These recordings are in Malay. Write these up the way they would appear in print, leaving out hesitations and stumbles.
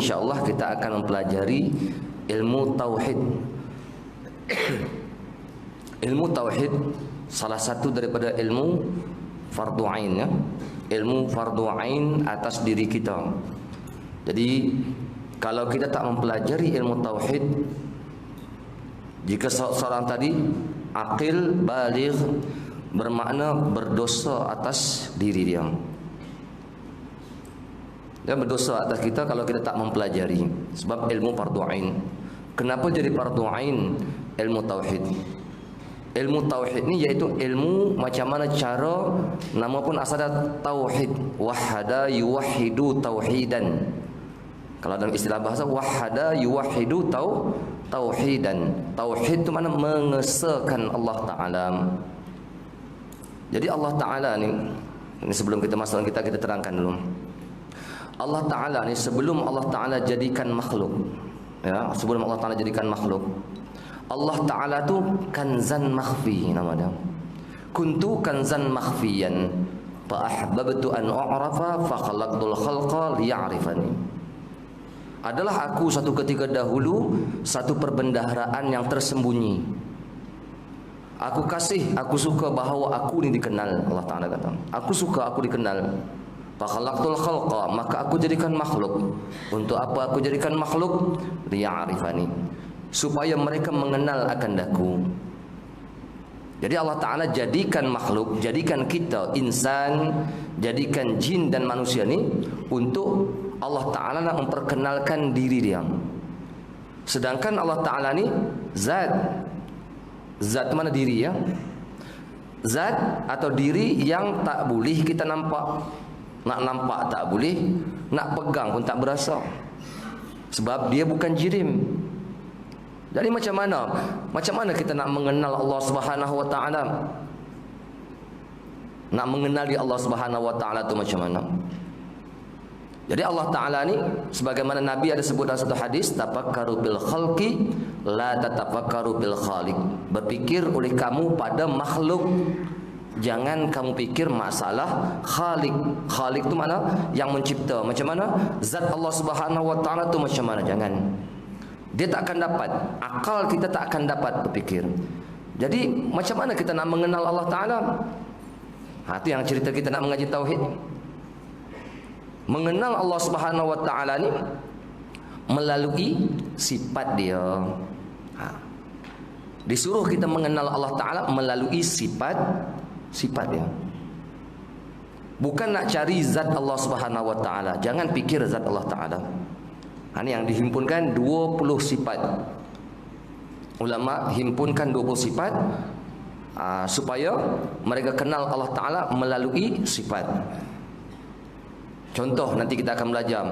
insya-Allah kita akan mempelajari ilmu tauhid. Ilmu tauhid salah satu daripada ilmu fardu ain, ya. Ilmu fardu ain atas diri kita. Jadi kalau kita tak mempelajari ilmu tauhid, jika seorang tadi aqil baligh, bermakna berdosa atas diri dia. Dia berdosa atas kita kalau kita tak mempelajari. Sebab ilmu fardu ain. Kenapa jadi fardu ain ilmu tauhid? Ilmu tauhid ni iaitu ilmu macam mana cara, nama pun asal tauhid, wahada yuwahhidu tauhidan. Kalau dalam istilah bahasa, wahada yuwahhidu tauhidan. Tauhid itu mana mengesahkan Allah Taala. Jadi Allah Taala ni sebelum kita masuk kita terangkan dulu. Allah Taala ni sebelum Allah Taala jadikan makhluk, ya, sebelum Allah Taala jadikan makhluk, Allah Ta'ala tu kanzan makhfi nama dia. Kuntu kanzan makhfiyan fa ahbabtu an u'rafa fa khalaqtul khalqa liya'rifani. Adalah aku satu ketika dahulu satu perbendaharaan yang tersembunyi. Aku kasih, aku suka bahawa aku ni dikenal. Allah Ta'ala kata, aku suka aku dikenal. Fa khalaqtul khalqa, maka aku jadikan makhluk. Untuk apa aku jadikan makhluk? Liya'rifani, supaya mereka mengenal akan daku. Jadi Allah Ta'ala jadikan makhluk, jadikan kita insan, jadikan jin dan manusia ni untuk Allah Ta'ala nak memperkenalkan diri dia. Sedangkan Allah Ta'ala ni zat. Zat mana diri, ya? Zat atau diri yang tak boleh kita nampak. Nak nampak tak boleh, nak pegang pun tak berasa. Sebab dia bukan jirim. Jadi macam mana kita nak mengenal Allah Subhanahu wa taala? Nak mengenali Allah Subhanahu wa taala tu macam mana? Jadi Allah Taala ni sebagaimana Nabi ada sebut dalam satu hadis, tafakkaru bil khalqi la tatafakkaru bil khaliq. Berfikir oleh kamu pada makhluk, jangan kamu fikir masalah khaliq. Khaliq tu mana? Yang mencipta. Macam mana? Zat Allah Subhanahu wa taala tu macam mana? Jangan. Dia tak akan dapat, akal kita tak akan dapat berfikir. Jadi macam mana kita nak mengenal Allah Ta'ala? Itu yang cerita kita nak mengaji tauhid. Mengenal Allah Subhanahu Wa Ta'ala ni melalui sifat dia. Disuruh kita mengenal Allah Ta'ala melalui sifat dia. Bukan nak cari zat Allah Subhanahu Wa Ta'ala. Jangan fikir zat Allah Ta'ala. Ini yang dihimpunkan 20 sifat. Ulama himpunkan 20 sifat supaya mereka kenal Allah Ta'ala melalui sifat. Contoh nanti kita akan belajar,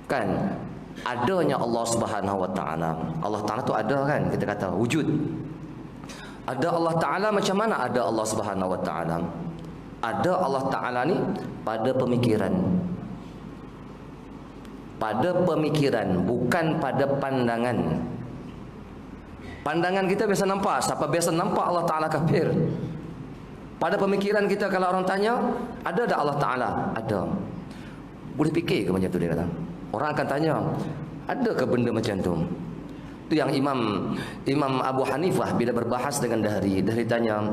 kan, adanya Allah Subhanahu Wa Ta'ala. Allah Ta'ala tu ada, kan, kita kata wujud. Ada Allah Ta'ala, macam mana ada Allah Subhanahu Wa Ta'ala? Ada Allah Ta'ala ni pada pemikiran. Pada pemikiran, bukan pada pandangan. Pandangan kita biasa nampak, siapa biasa nampak Allah Ta'ala kafir. Pada pemikiran kita kalau orang tanya, ada tak Allah Ta'ala? Ada. Boleh fikir ke macam tu, dia kata. Orang akan tanya, ada ke benda macam tu? Itu yang Imam Abu Hanifah bila berbahas dengan Dahri tanya,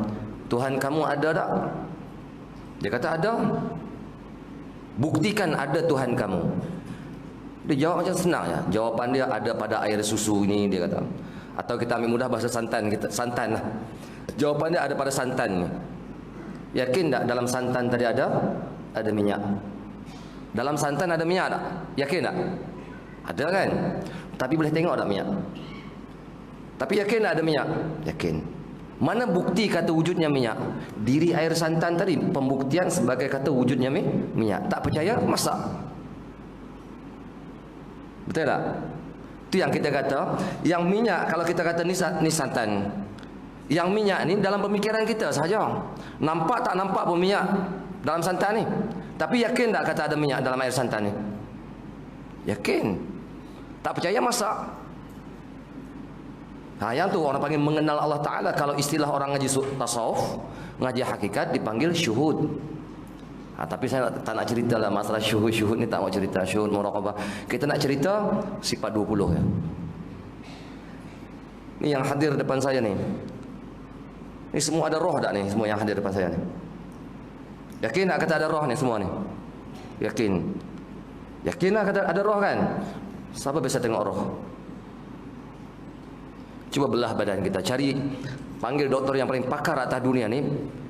Tuhan kamu ada tak? Dia kata ada. Buktikan ada Tuhan kamu. Dia jawab macam senang, ya. Jawapan dia ada pada air susu ini, dia kata. Atau kita ambil mudah bahasa santan lah. Jawapan dia ada pada santan ni. Yakin tak dalam santan tadi ada minyak? Dalam santan ada minyak tak? Yakin tak? Ada, kan? Tapi boleh tengok tak minyak? Tapi yakin tak ada minyak? Yakin. Mana bukti kata wujudnya minyak? Diri air santan tadi pembuktian sebagai kata wujudnya minyak. Tak percaya, masak. Betul tak? Itu yang kita kata, yang minyak kalau kita kata ni santan. Yang minyak ni dalam pemikiran kita sahaja. Nampak tak nampak pun minyak dalam santan ni. Tapi yakin tak kata ada minyak dalam air santan ni? Yakin. Tak percaya, masak. Yang tu orang panggil mengenal Allah Ta'ala. Kalau istilah orang ngaji tasawuf, ngaji hakikat, dipanggil syuhud. Tapi saya tak nak cerita lah masalah syuhud ni, tak mau cerita syuhud muraqabah. Kita nak cerita sifat 20 ya. Ni yang hadir depan saya ni. Ni semua ada roh tak ni? Semua yang hadir depan saya ni. Yakin tak kata ada roh ni semua ni? Yakin. Yakin tak kata ada roh kan? Siapa biasa tengok roh? Cuba belah badan kita, cari, panggil doktor yang paling pakar atas dunia ni,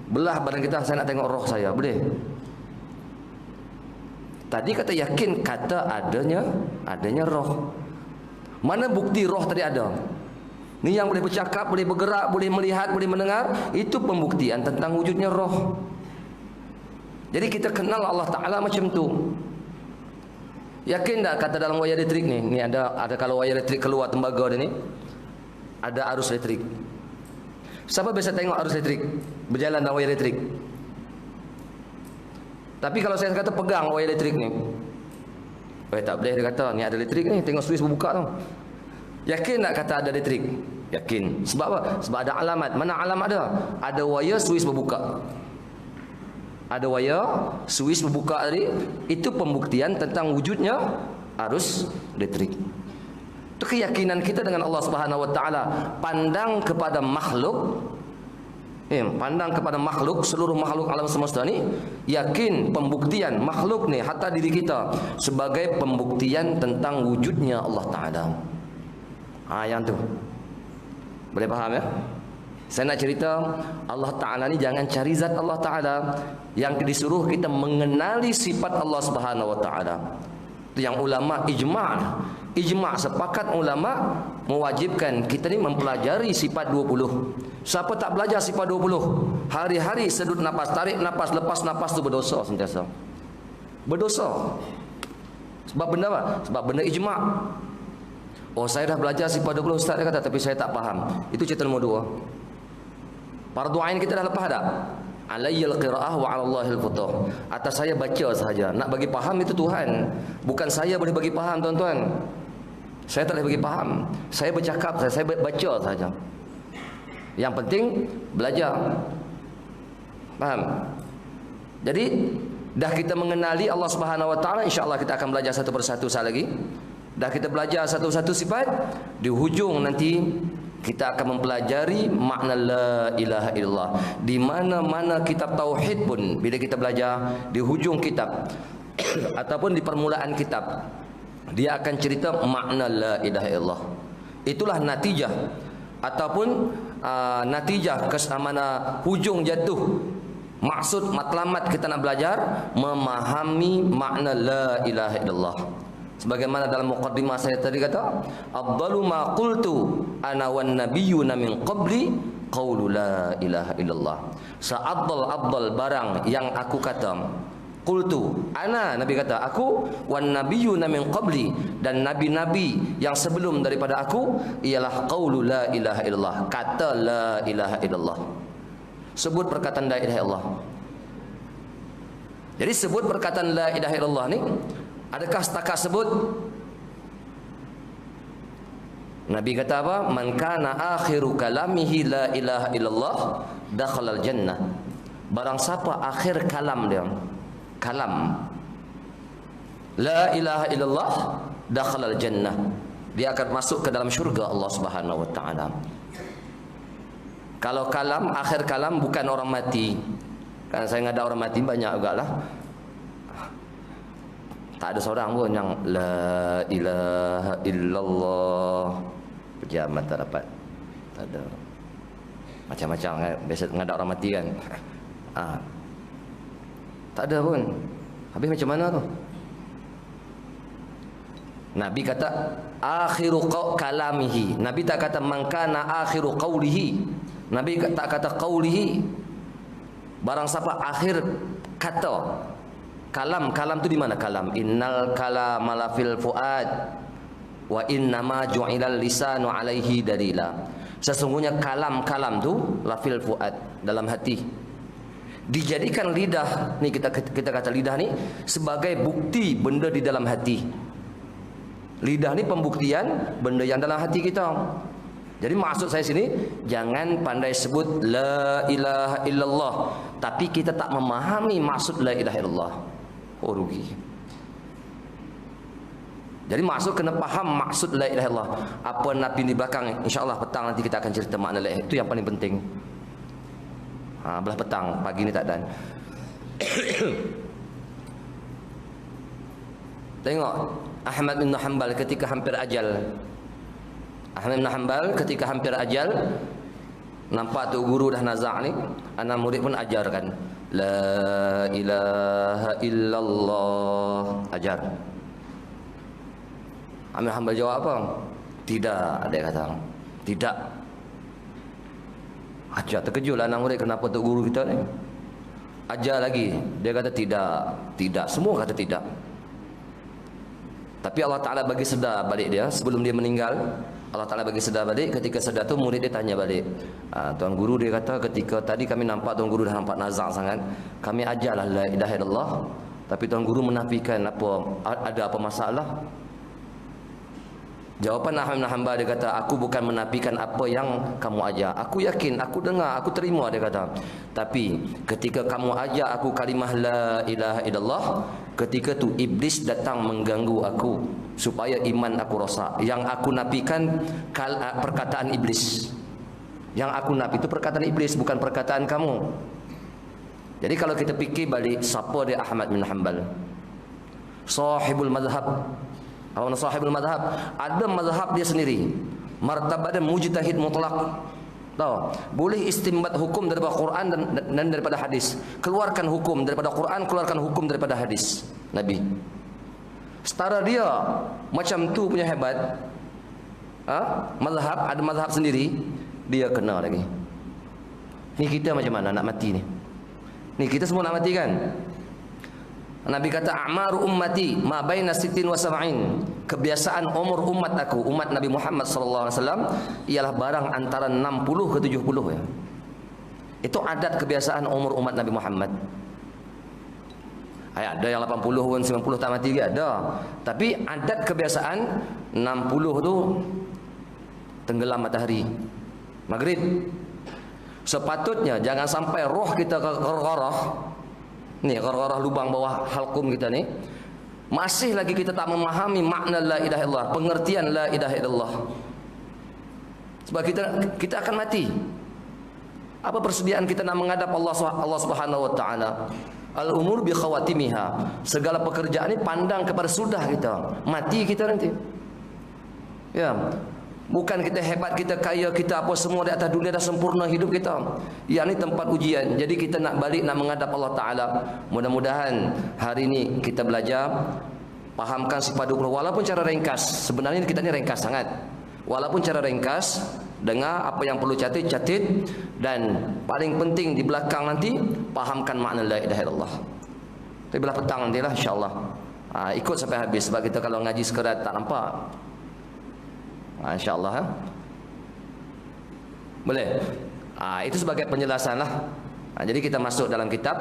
belah badan kita, saya nak tengok roh saya, boleh? Tadi kata yakin, kata adanya roh. Mana bukti roh tadi ada? Ni yang boleh bercakap, boleh bergerak, boleh melihat, boleh mendengar, itu pembuktian tentang wujudnya roh. Jadi kita kenal Allah Ta'ala macam tu. Yakin tak kata dalam wayar elektrik ni? Ni ada kalau wayar elektrik keluar tembaga dia ni, ada arus elektrik. Siapa biasa tengok arus elektrik berjalan dalam wayar elektrik? Tapi kalau saya kata pegang wayar elektrik ni, tak boleh dia kata ni ada elektrik ni, tengok suis berbuka tu. Yakin tak kata ada elektrik? Yakin. Sebab apa? Sebab ada alamat. Mana alamat ada? Ada wayar suis berbuka. Ada wayar suis berbuka tadi, itu pembuktian tentang wujudnya arus elektrik. Itu keyakinan kita dengan Allah Subhanahu wa taala. Pandang kepada makhluk, pandang kepada makhluk, seluruh makhluk alam semesta ni, yakin pembuktian makhluk ni, hatta diri kita, sebagai pembuktian tentang wujudnya Allah Ta'ala. Yang tu boleh faham ya? Saya nak cerita Allah Ta'ala ni, jangan cari zat Allah Ta'ala. Yang disuruh kita mengenali sifat Allah Subhanahu wa taala. Itu yang ulama ijma' sepakat ulama mewajibkan kita ni mempelajari sifat 20. Siapa tak belajar sifat 20, hari-hari sedut nafas, tarik nafas, lepas nafas tu berdosa sentiasa. Berdosa. Sebab benda apa? Sebab benda ijma'. Oh, saya dah belajar sifat 20 ustaz, dia kata, tapi saya tak faham. Itu cerita nombor 2. Fardu ain kita dah lepas dah. Alayyal qiraah wa 'alallahi al-futuh. Atas saya baca sahaja. Nak bagi faham itu Tuhan. Bukan saya boleh bagi faham, tuan-tuan. Saya tak boleh bagi faham. Saya bercakap, saya baca sahaja. Yang penting belajar. Faham? Jadi dah kita mengenali Allah Subhanahu wa taala, insya-Allah kita akan belajar satu persatu sekali lagi. Dah kita belajar satu-satu sifat, di hujung nanti kita akan mempelajari makna la ilaha illallah. Di mana-mana kitab tauhid pun, bila kita belajar di hujung kitab ataupun di permulaan kitab, dia akan cerita makna la ilaha illallah. Itulah natijah ataupun natijah mana hujung jatuh, maksud matlamat kita nak belajar memahami makna la ilaha illallah. Sebagaimana dalam muqaddimah saya tadi kata, afdalu ma qultu ana wan nabiyyuna min qabli qaulu la ilaha illallah. Afdal barang yang aku kata, qultu ana, nabi kata aku, wan nabiyyuna min qabli, dan nabi-nabi yang sebelum daripada aku, ialah qaulu la ilaha illallah, kata la ilaha illallah. Sebut perkataan la ilaha illallah. Jadi sebut perkataan la ilaha illallah ni, adakah setakat sebut? Nabi kata apa? Man kana akhiru kalamihi la ilaha illallah dakhalal jannah. Barang siapa akhir kalam dia, kalam la ilaha illallah, dakhalal jannah, dia akan masuk ke dalam syurga Allah Subhanahu wa taala. Kalau kalam, akhir kalam bukan orang mati. Kan saya ngada orang mati banyak jugalah. Tak ada seorang pun yang la ilaha illallah pejabat tak dapat. Tak ada. Macam-macam kan, biasa ngadak orang mati kan. Tak ada pun. Habis macam mana tu? Nabi kata akhiru kalamihi. Nabi tak kata man kana akhiru qawlihi. Nabi tak kata qawlihi. Barang siapa akhir kata. Kalam tu di mana kalam? Innal kalama la fil fuad wa innama ju'ilal lisanu alaihi dalila. Sesungguhnya kalam tu la fil fuad, dalam hati. Dijadikan lidah ni, kita kata lidah ni sebagai bukti benda di dalam hati. Lidah ni pembuktian benda yang dalam hati kita. Jadi maksud saya sini, jangan pandai sebut la ilaha illallah tapi kita tak memahami maksud la ilaha illallah. Oh, rugi. Jadi maksud kena faham maksud la ilaha illallah. Apa Nabi di belakang, insya-Allah petang nanti kita akan cerita makna la ilaha. Itu yang paling penting. Belah petang, pagi ni tak dan. Tengok Ahmad bin Hanbal ketika hampir ajal. Ahmad bin Hanbal ketika hampir ajal, nampak tu guru dah nazak ni, anak murid pun ajarkan la ilaha illallah, ajar. Ahmad bin Hanbal jawab apa? Tidak, dia kata. Tidak. Ajar, terkejutlah anak murid, kenapa tu guru kita ni? Ajar lagi. Dia kata tidak. Tidak, semua kata tidak. Tapi Allah Ta'ala bagi sedar balik dia sebelum dia meninggal. Allah Ta'ala bagi sedar balik. Ketika sedar tu murid dia tanya balik, Tuan Guru dia kata ketika tadi kami nampak Tuan Guru dah nampak nazak sangat, kami ajarlah la ilaha illallah, tapi Tuan Guru menafikan ada apa masalah? Jawapan Ahmad bin Hanbal, dia kata, aku bukan menafikan apa yang kamu ajar. Aku yakin, aku dengar, aku terima, dia kata. Tapi ketika kamu ajar aku kalimah la ilaha illallah, ketika tu iblis datang mengganggu aku supaya iman aku rosak. Yang aku nafikan perkataan iblis. Yang aku nafi itu perkataan iblis, bukan perkataan kamu. Jadi kalau kita fikir balik, siapa dia Ahmad bin Hanbal? Sahibul madhab. Awak sahibul madhab, ada madhab dia sendiri. Martabat dia mujtahid mutlak. Tahu? Boleh istinbat hukum daripada Quran dan daripada hadis. Keluarkan hukum daripada Quran, keluarkan hukum daripada hadis Nabi. Setara dia macam tu punya hebat. Mazhab, ada mazhab sendiri, dia kena lagi. Ni kita macam mana nak mati ni? Ni kita semua nak mati kan? Nabi kata a'maru ummati ma baina 60 wa 70. Kebiasaan umur umat aku, umat Nabi Muhammad sallallahu alaihi wasallam, ialah barang antara 60 ke 70 ya. Itu adat kebiasaan umur umat Nabi Muhammad. Ada yang 80 pun 90 tak mati dia ada. Tapi adat kebiasaan 60 tu tenggelam matahari maghrib. Sepatutnya jangan sampai roh kita ke ghargharah. Ni ghargharah lubang bawah halqum kita ni, masih lagi kita tak memahami makna la ilaha illallah, pengertian la ilaha illallah. Sebab kita akan mati. Apa persediaan kita nak menghadap Allah Subhanahu wa taala? Al-umur bi khawatimiha. Segala pekerjaan ni pandang kepada sudah kita. Mati kita nanti. Ya. Bukan kita hebat, kita kaya, kita apa semua di atas dunia dah sempurna hidup kita. Yang ni tempat ujian. Jadi kita nak balik, nak menghadap Allah Ta'ala. Mudah-mudahan hari ini kita belajar pahamkan sifat 20. Walaupun cara ringkas, sebenarnya kita ni ringkas sangat. Walaupun cara ringkas, dengar apa yang perlu catat. Dan paling penting di belakang nanti, pahamkan makna la ilaha illallah. Tapi belah petang nantilah insyaAllah. Ikut sampai habis. Sebab kita kalau ngaji sekerat tak nampak. InsyaAllah boleh. Itu sebagai penjelasan lah. Jadi kita masuk dalam kitab